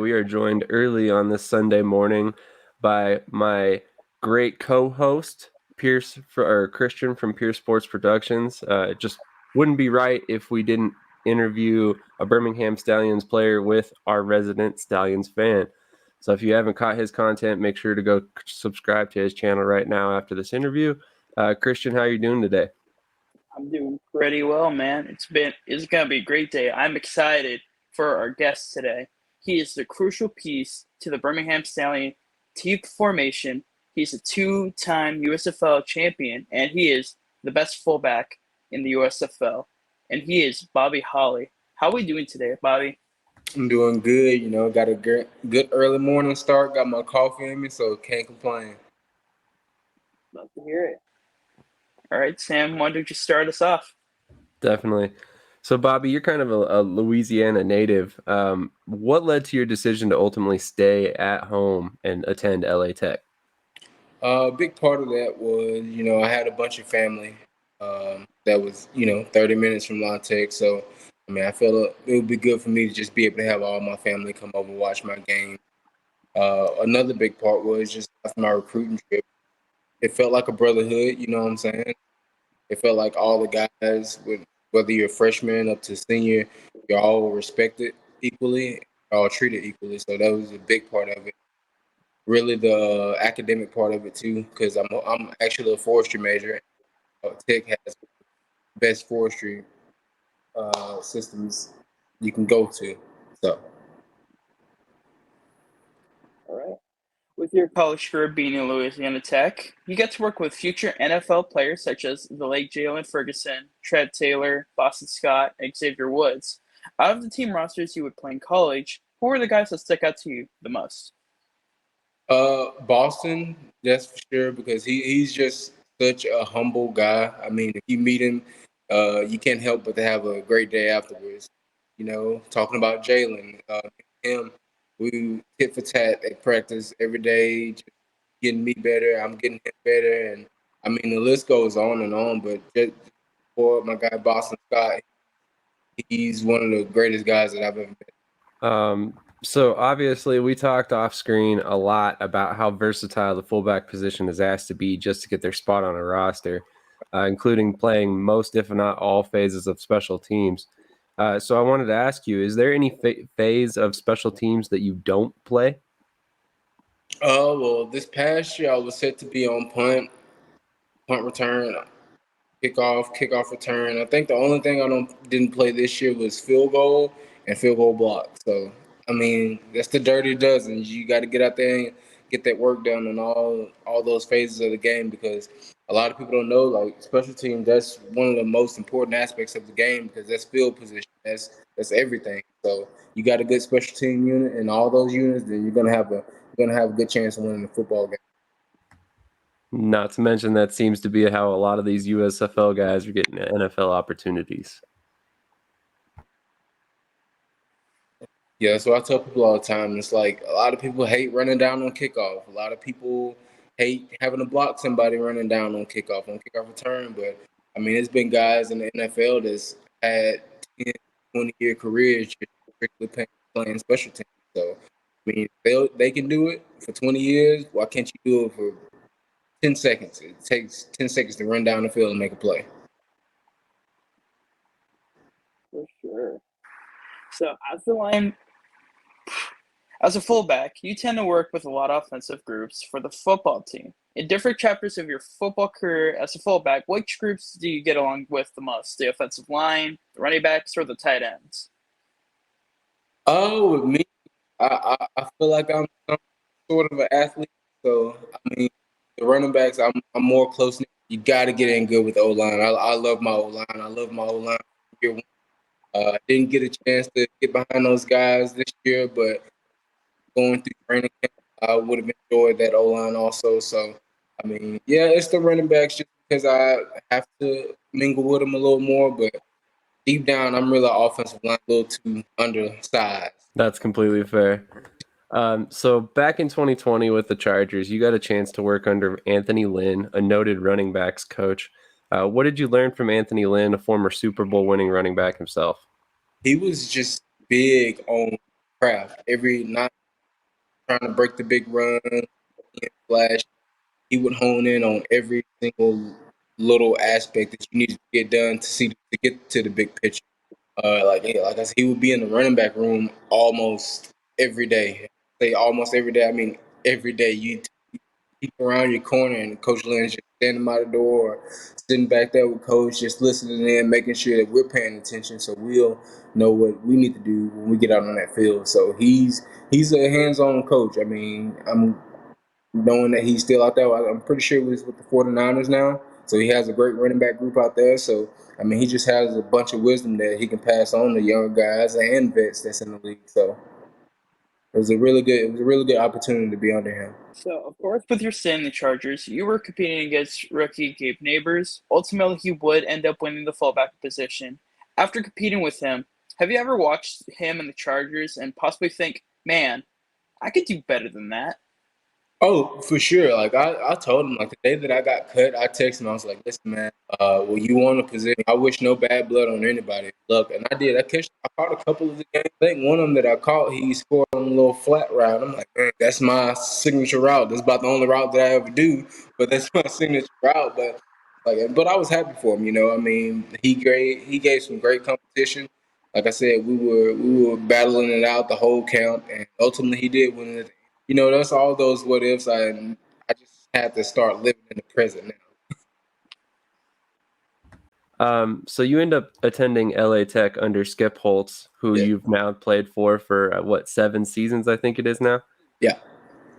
we are joined early on this Sunday morning by my great co-host, Christian from Pierce Sports Productions. It just wouldn't be right if we didn't interview a Birmingham Stallions player with our resident Stallions fan. So if you haven't caught his content, make sure to go subscribe to his channel right now after this interview. Christian, how are you doing today? I'm doing pretty well, man. It's gonna be a great day. I'm excited for our guest today. He is the crucial piece to the Birmingham Stallion team formation. He's a two-time USFL champion, and he is the best fullback in the USFL. And he is Bobby Holly. How are we doing today, Bobby? I'm doing good. Got a good early morning start. Got my coffee in me, so can't complain. Love to hear it. All right, Sam, why don't you start us off? Definitely. So, Bobby, you're kind of a Louisiana native. What led to your decision to ultimately stay at home and attend LA Tech? A big part of that was, I had a bunch of family that was, 30 minutes from La Tech. So, I felt it would be good for me to just be able to have all my family come over and watch my game. Another big part was just after my recruiting trip. It felt like a brotherhood, you know what I'm saying? It felt like all the guys, whether you're a freshman up to senior, you're all respected equally, all treated equally. So that was a big part of it. Really, the academic part of it too, because I'm actually a forestry major. Tech has best forestry systems you can go to. So. All right. With your college career being in Louisiana Tech, you get to work with future NFL players such as the late Jalen Ferguson, Tread Taylor, Boston Scott, and Xavier Woods. Out of the team rosters you would play in college, who are the guys that stick out to you the most? Boston, that's for sure, because he's just such a humble guy. I mean, if you meet him, you can't help but to have a great day afterwards. Talking about Jalen, him, we tit for tat at practice every day, just getting me better. I'm getting him better, and I mean the list goes on and on. But just for my guy Boston Scott, he's one of the greatest guys that I've ever met. So obviously we talked off screen a lot about how versatile the fullback position is asked to be just to get their spot on a roster, including playing most, if not all, phases of special teams. So I wanted to ask you, is there any phase of special teams that you don't play? Well, this past year I was set to be on punt return, kickoff return. I think the only thing didn't play this year was field goal and field goal block. So I mean, that's the dirty dozen. You got to get out there and get that work done in all those phases of the game, because a lot of people don't know, like, special team. That's one of the most important aspects of the game, because that's field position. That's everything. So you got a good special team unit and all those units, then you're gonna have a good chance of winning the football game. Not to mention that seems to be how a lot of these USFL guys are getting NFL opportunities. Yeah, so I tell people all the time, it's like a lot of people hate running down on kickoff. A lot of people hate having to block somebody running down on kickoff return. But I mean, it's been guys in the NFL that's had 10, 20-year careers just strictly playing special teams. So I mean, they can do it for 20 years. Why can't you do it for 10 seconds? It takes 10 seconds to run down the field and make a play. For sure. So as a fullback, you tend to work with a lot of offensive groups for the football team. In different chapters of your football career as a fullback, which groups do you get along with the most? The offensive line, the running backs, or the tight ends? Oh, with me, I feel like I'm some sort of an athlete. So I mean, the running backs, I'm more close. You got to get in good with the O line. I love my O line. I love my O line. I didn't get a chance to get behind those guys this year, but going through training camp, I would have enjoyed that O line also. So I mean, yeah, it's the running backs just because I have to mingle with them a little more, but deep down, I'm really offensive line, a little too undersized. That's completely fair. So back in 2020 with the Chargers, you got a chance to work under Anthony Lynn, a noted running backs coach. What did you learn from Anthony Lynn, a former Super Bowl winning running back himself? He was just big on craft. Not trying to break the big run, flash. He would hone in on every single little aspect that you need to get done to get to the big picture. Like I said, he would be in the running back room almost every day. Say almost every day. I mean every day. You peek around your corner and Coach Lynn's just standing by the door, or sitting back there with Coach, just listening in, making sure that we're paying attention, so we'll know what we need to do when we get out on that field. So he's a hands-on coach. I mean, I'm knowing that he's still out there. I'm pretty sure he's with the 49ers now. So he has a great running back group out there. So, I mean, he just has a bunch of wisdom that he can pass on to younger guys and vets that's in the league. So it was a really good opportunity to be under him. So, of course, with your stay in the Chargers, you were competing against rookie Gabe Neighbors. Ultimately, he would end up winning the fullback position. After competing with him, have you ever watched him and the Chargers and possibly think, man, I could do better than that? Oh, for sure. Like I told him, like the day that I got cut, I texted him. I was like, "Listen, man, well, you want a position? I wish no bad blood on anybody. Look," and I did. I caught a couple of the games. I think one of them that I caught, he scored on a little flat route. I'm like, man, that's my signature route. That's about the only route that I ever do, but that's my signature route. But I was happy for him. You know, I mean, he gave some great competition. Like I said, we were battling it out the whole camp, and ultimately he did win it. You know, that's all those what ifs. I just had to start living in the present now. So you end up attending LA Tech under Skip Holtz, who Yeah, you've now played for what, 7 seasons, I think it is now. yeah.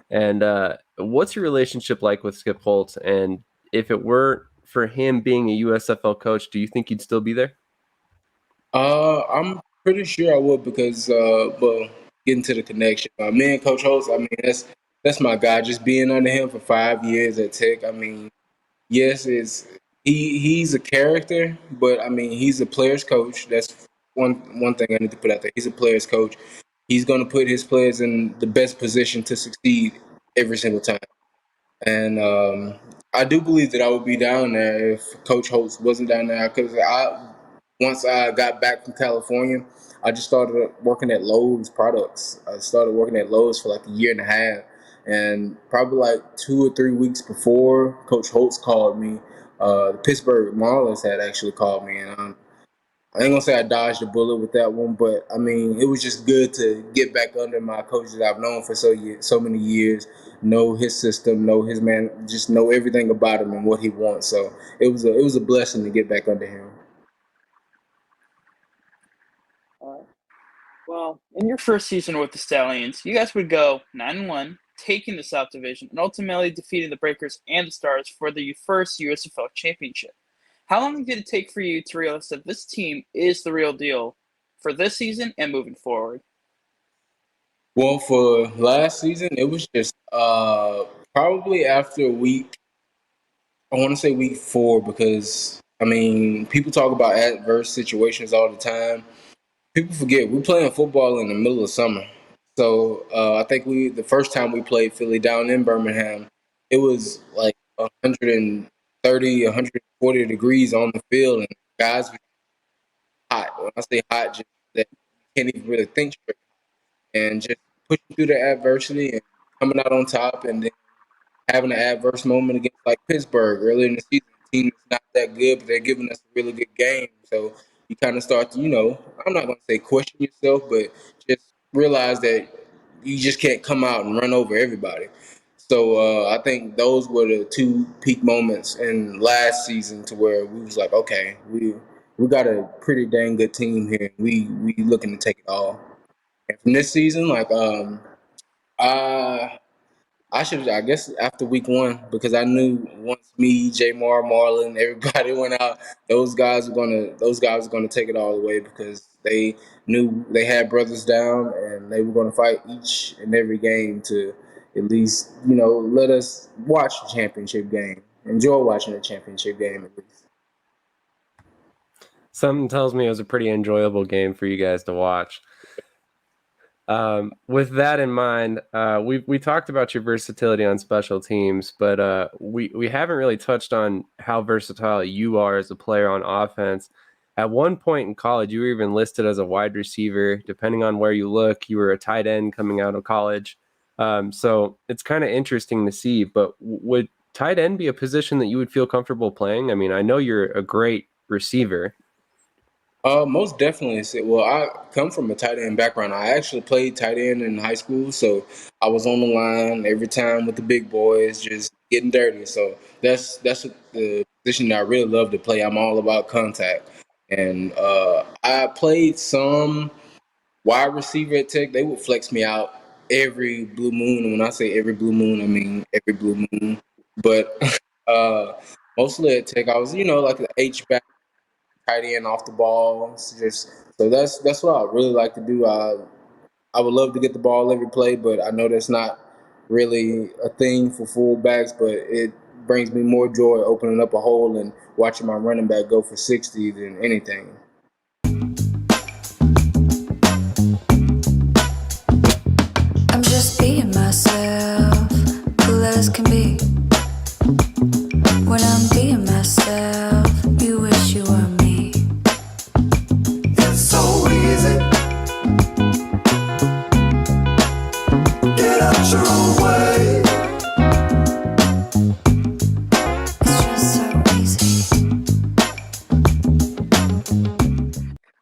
And what's your relationship like with Skip Holtz? And if it were for him being a USFL coach, do you think you'd still be there? I'm pretty sure I would because, well, getting to the connection. Me and Coach Holtz, I mean, that's my guy. Just being under him for 5 years at Tech. I mean, yes, he's a character, but I mean, he's a player's coach. That's one thing I need to put out there. He's a player's coach. He's going to put his players in the best position to succeed every single time. And I do believe that I would be down there if Coach Holtz wasn't down there because once I got back from California, I just started working at Lowe's Products. I started working at Lowe's for like a year and a half, and probably like 2 or 3 weeks before Coach Holtz called me, the Pittsburgh Marlins had actually called me, and I ain't gonna say I dodged a bullet with that one, but I mean it was just good to get back under my coach that I've known for so many years, know his system, know his man, just know everything about him and what he wants. So it was a blessing to get back under him. Well, in your first season with the Stallions, you guys would go 9-1, taking the South Division, and ultimately defeating the Breakers and the Stars for the first USFL championship. How long did it take for you to realize that this team is the real deal for this season and moving forward? Well, for last season, it was just probably after week. I want to say week 4 because I mean people talk about adverse situations all the time. People forget we're playing football in the middle of summer. So I think the first time we played Philly down in Birmingham, it was like 130, 140 degrees on the field, and guys were hot. When I say hot, just that you can't even really think straight, and just pushing through the adversity and coming out on top, and then having an adverse moment against like Pittsburgh earlier in the season. The team is not that good, but they're giving us a really good game. So you kind of start to, I'm not going to say question yourself, but just realize that you just can't come out and run over everybody. So I think those were the two peak moments in last season to where we was like, okay, we got a pretty dang good team here. We looking to take it all. And from this season, like I I should, I guess, after week 1 because I knew once me, Jamar, Marlon, everybody went out, those guys were gonna take it all away because they knew they had brothers down and they were gonna fight each and every game to at least let us watch the championship game, enjoy watching the championship game at least. Something tells me it was a pretty enjoyable game for you guys to watch. With that in mind, we talked about your versatility on special teams, but we haven't really touched on how versatile you are as a player on offense. at one point in college, you were even listed as a wide receiver. Depending on where you look, you were a tight end coming out of college. So it's kind of interesting to see. But would tight end be a position that you would feel comfortable playing? I mean, I know you're a great receiver. Most definitely. Well, I come from a tight end background. I actually played tight end in high school, so I was on the line every time with the big boys, just getting dirty. So that's the position that I really love to play. I'm all about contact, and I played some wide receiver at Tech. They would flex me out every blue moon, and when I say every blue moon, I mean every blue moon. But uh, mostly at Tech, I was like the H back, tight end off the ball. So that's what I really like to do. I would love to get the ball every play, but I know that's not really a thing for fullbacks. But it brings me more joy opening up a hole and watching my running back go for 60 than anything. I'm just being myself, cool as can be. When I'm being myself, you wish you were me. It's so easy. Get out your own way. It's just so easy.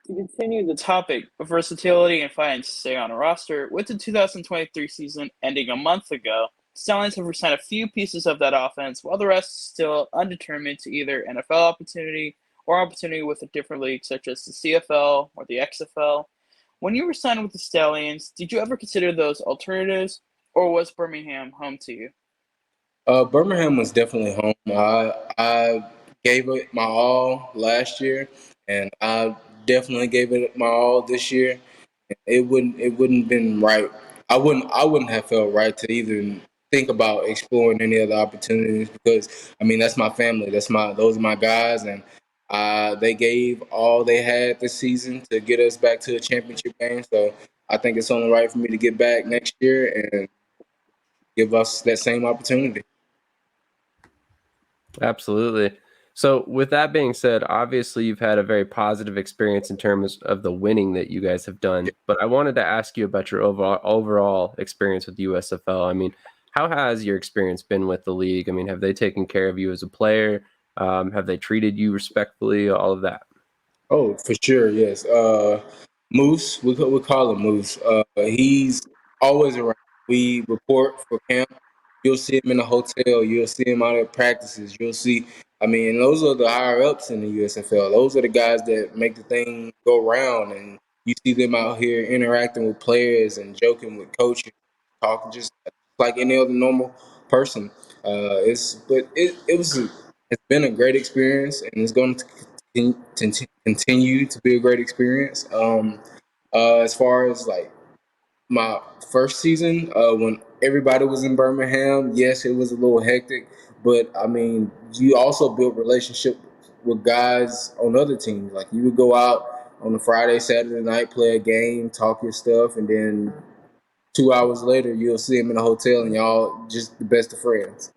To continue the topic of versatility and fighting to stay on a roster, with the 2023 season ending a month ago, Stallions have resigned a few pieces of that offense, while the rest is still undetermined to either NFL opportunity or opportunity with a different league, such as the CFL or the XFL. When you were signed with the Stallions, did you ever consider those alternatives, or was Birmingham home to you? Birmingham was definitely home. I gave it my all last year, and I definitely gave it my all this year. It wouldn't been right. I wouldn't have felt right to even think about exploring any other opportunities because I mean that's my family. Those are my guys, and they gave all they had this season to get us back to a championship game. So I think it's only right for me to get back next year and give us that same opportunity. Absolutely. So, with that being said, obviously you've had a very positive experience in terms of the winning that you guys have done. But I wanted to ask you about your overall experience with USFL. I mean, how has your experience been with the league? I mean, have they taken care of you as a player? Have they treated you respectfully? All of that. Oh, for sure, yes. Moose, we call him Moose. He's always around. We report for camp. You'll see him in the hotel. You'll see him out at practices. You'll see. I mean, those are the higher ups in the USFL. Those are the guys that make the thing go round, and you see them out here interacting with players and joking with coaches, talking just like any other normal person. It's been a great experience, and it's going to continue to be a great experience. As far as like my first season, when everybody was in Birmingham, yes, it was a little hectic, but I mean, you also built relationship with guys on other teams. Like you would go out on a Friday, Saturday night, play a game, talk your stuff, and then 2 hours later, you'll see them in a hotel, and y'all just the best of friends.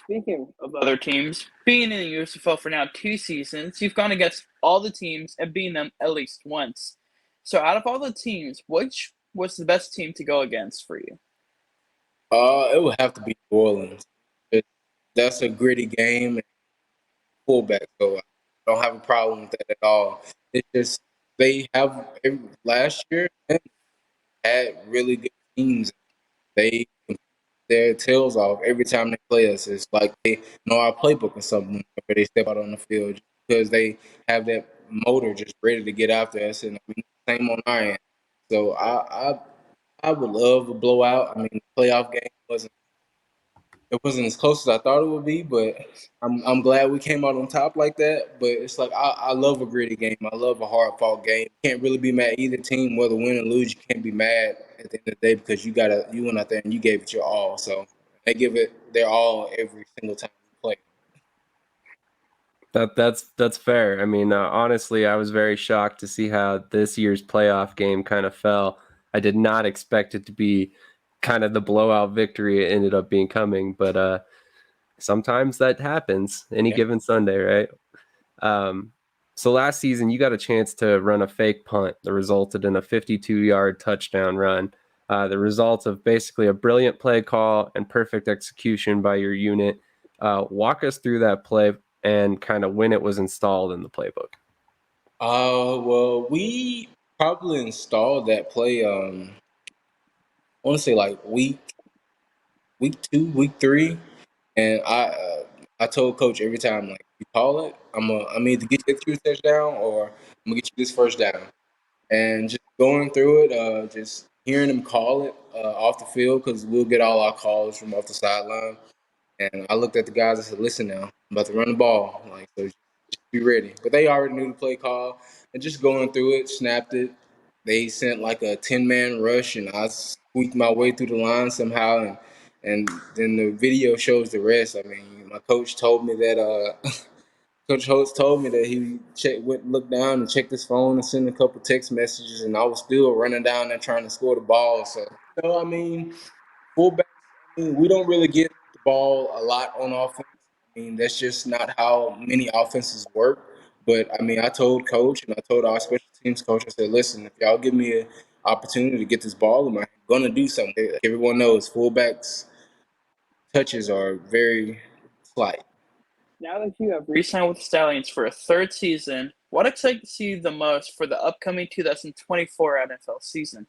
Speaking of other teams, being in the USFL for now 2 seasons, you've gone against all the teams and beaten them at least once. So, out of all the teams, which was the best team to go against for you? It would have to be New Orleans. It, that's a gritty game and fullback, so I don't have a problem with that at all. It's just they have last year and had really good teams. They compete their tails off every time they play us. It's like they know our playbook or something where they step out on the field just because they have that motor just ready to get after us, and I mean, same on our end. So I would love a blowout. I mean, the playoff game wasn't as close as I thought it would be, but I'm glad we came out on top like that. But it's like I love a gritty game. I love a hard fought game. Can't really be mad at either team, whether win or lose. You can't be mad at the end of the day because you went out there and you gave it your all. So they give it their all every single time we play. That's fair. I mean, honestly, I was very shocked to see how this year's playoff game kind of fell. I did not expect it to be kind of the blowout victory it ended up being coming, but sometimes that happens any given Sunday, right? So last season, you got a chance to run a fake punt that resulted in a 52-yard touchdown run. The result of basically a brilliant play call and perfect execution by your unit. Walk us through that play and kind of when it was installed in the playbook. Well, we probably installed that play. I want to say like week 2, week 3, and I told coach every time, like, you call it, I'm either get you a touchdown or I'm gonna get you this first down. And just going through it, just hearing him call it off the field, because we'll get all our calls from off the sideline. And I looked at the guys and said, "Listen now, I'm about to run the ball. Like, so just be ready." But they already knew the play call, and just going through it, snapped it. They sent like a 10-man rush, and I squeaked my way through the line somehow, and then the video shows the rest. I mean, my coach told me that Coach Holtz told me that he looked down and checked his phone and sent a couple text messages, and I was still running down there trying to score the ball. So, I mean, fullbacks, we don't really get the ball a lot on offense. I mean, that's just not how many offenses work. But I mean, I told coach and I told our special teams coach, I said, "Listen, if y'all give me an opportunity to get this ball in my hand, I'm gonna do something." Everyone knows fullbacks touches are very slight. Now that you have re-signed with the Stallions for a third season, what excites you the most for the upcoming 2024 NFL season?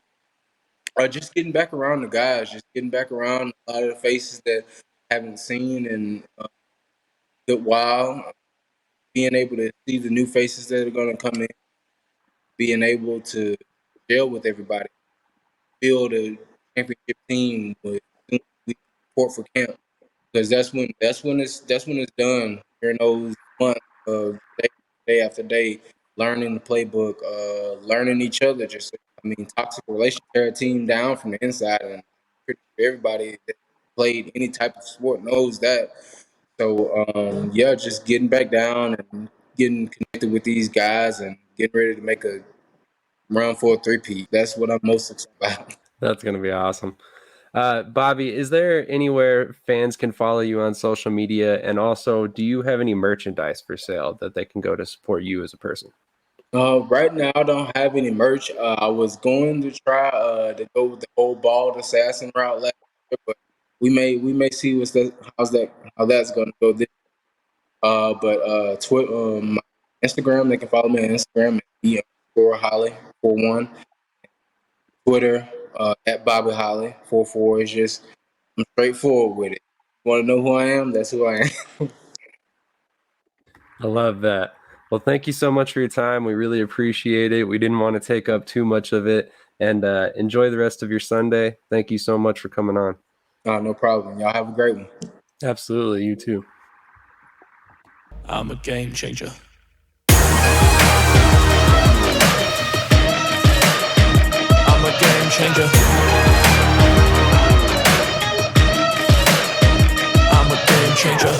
Just getting back around the guys, just getting back around a lot of the faces that I haven't seen in a good while. Being able to see the new faces that are going to come in, being able to gel with everybody, build a championship team with we report for camp, because that's when it's done during those months of day after day, learning the playbook, learning each other. Just, I mean, toxic relations tear a team down from the inside, and I'm pretty sure everybody that played any type of sport knows that. So yeah, just getting back down and getting connected with these guys and getting ready to make a run for a three-peat. That's what I'm most excited about. That's going to be awesome. Bobby, is there anywhere fans can follow you on social media? And also, do you have any merchandise for sale that they can go to support you as a person? Right now, I don't have any merch. I was going to try to go with the whole bald assassin route last year, but we may see how that's going to go this. But Twitter, my Instagram, they can follow me on Instagram at B_Holly41. Twitter at Bobby Holly 44 is just, I'm straightforward with it. Want to know who I am? That's who I am. I love that. Well, thank you so much for your time. We really appreciate it. We didn't want to take up too much of it, and enjoy the rest of your Sunday. Thank you so much for coming on. No problem. Y'all have a great one. Absolutely. You too. I'm a game changer. I'm a game changer. I'm a game changer.